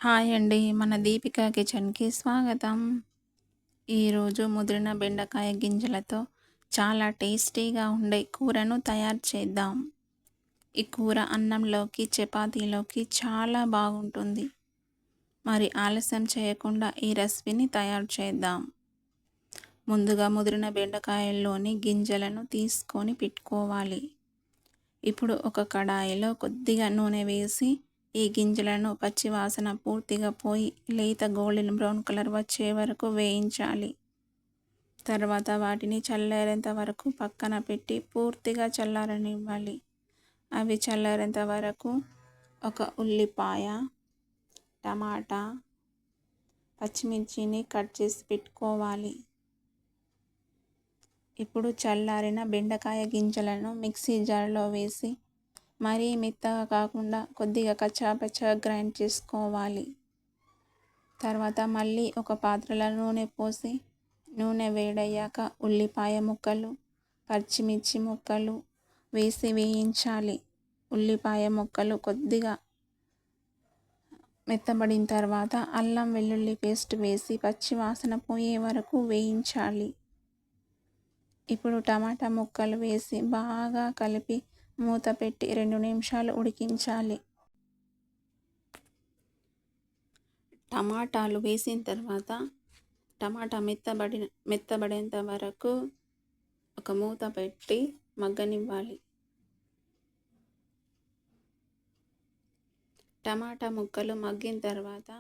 Hi అండి. మన దీపిక కిచెన్‌కి స్వాగతం. ఈరోజు ముదిరిన బెండకాయ గింజలతో చాలా టేస్టీగా ఉండే కూరను తయారు చేద్దాం. ఈ కూర అన్నంలోకి, చపాతీలోకి చాలా బాగుంటుంది. మరి ఆలస్యం చేయకుండా ఈ రెసిపీని తయారు చేద్దాం. ముందుగా ముదిరిన బెండకాయల్లోని గింజలను తీసుకొని పెట్టుకోవాలి. ఇప్పుడు ఒక కడాయిలో కొద్దిగా నూనె వేసి ఈ గింజలను పచ్చివాసన పూర్తిగా పోయి లేత గోల్డెన్ బ్రౌన్ కలర్ వచ్చే వరకు వేయించాలి. తర్వాత వాటిని చల్లారేంత వరకు పక్కన పెట్టి పూర్తిగా చల్లారనివ్వాలి. అవి చల్లారేంత వరకు ఒక ఉల్లిపాయ, టమాటా, పచ్చిమిర్చిని కట్ చేసి పెట్టుకోవాలి. ఇప్పుడు చల్లారిన బెండకాయ గింజలను మిక్సీ జార్లో వేసి మరీ మెత్తగా కాకుండా కొద్దిగా కచ్చాపచ్చాగా గ్రైండ్ చేసుకోవాలి. తర్వాత మళ్ళీ ఒక పాత్రలో నూనె పోసి నూనె వేడయ్యాక ఉల్లిపాయ ముక్కలు, పచ్చిమిర్చి ముక్కలు వేసి వేయించాలి. ఉల్లిపాయ ముక్కలు కొద్దిగా మెత్తబడిన తర్వాత అల్లం వెల్లుల్లి పేస్ట్ వేసి పచ్చి వాసన పోయే వరకు వేయించాలి. ఇప్పుడు టమాటా ముక్కలు వేసి బాగా కలిపి మూత పెట్టి 2 నిమిషాలు ఉడికించాలి. టమాటాలు వేసిన తర్వాత టమాటా మెత్తబడేంత వరకు ఒక మూత పెట్టి మగ్గనివ్వాలి. టమాటా ముక్కలు మగ్గిన తర్వాత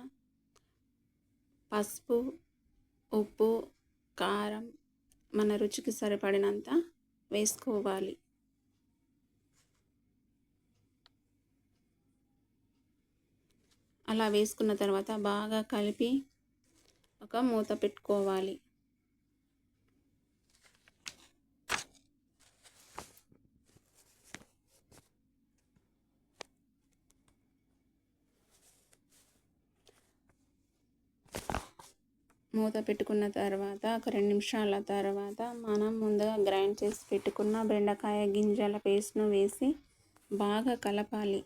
పసుపు, ఉప్పు, కారం మన రుచికి సరిపడినంత వేసుకోవాలి. అలా వేసుకున్న తర్వాత బాగా కలిపి ఒక మూత పెట్టుకోవాలి. మూత పెట్టుకున్న తర్వాత ఒక 2 నిమిషాల తర్వాత మనం ముందుగా గ్రైండ్ చేసి పెట్టుకున్న బెండకాయ గింజల పేస్ట్ను వేసి బాగా కలపాలి.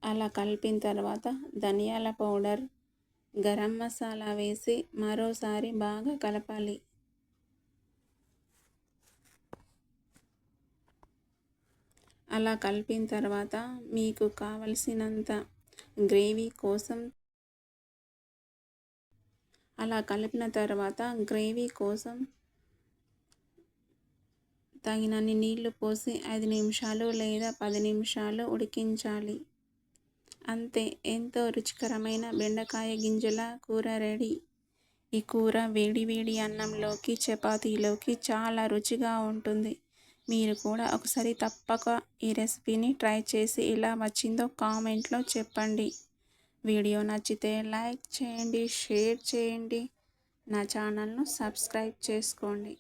అలా కలిపిన తర్వాత ధనియాల పౌడర్, గరం మసాలా వేసి మరోసారి బాగా కలపాలి. అలా కలిపిన తర్వాత మీకు కావలసినంత గ్రేవీ కోసం తగినన్ని నీళ్లు పోసి 5 నిమిషాలు లేదా 10 నిమిషాలు ఉడికించాలి. అంతే, ఎంతో రుచికరమైన బెండకాయ గింజల కూర రెడీ. ఈ కూర వేడి వేడి అన్నంలోకి, చపాతీలోకి చాలా రుచిగా ఉంటుంది. మీరు కూడా ఒకసారి తప్పక ఈ రెసిపీని ట్రై చేసి ఎలా వచ్చిందో కామెంట్లో చెప్పండి. వీడియో నచ్చితే లైక్ చేయండి, షేర్ చేయండి, నా ఛానల్ను సబ్స్క్రైబ్ చేసుకోండి.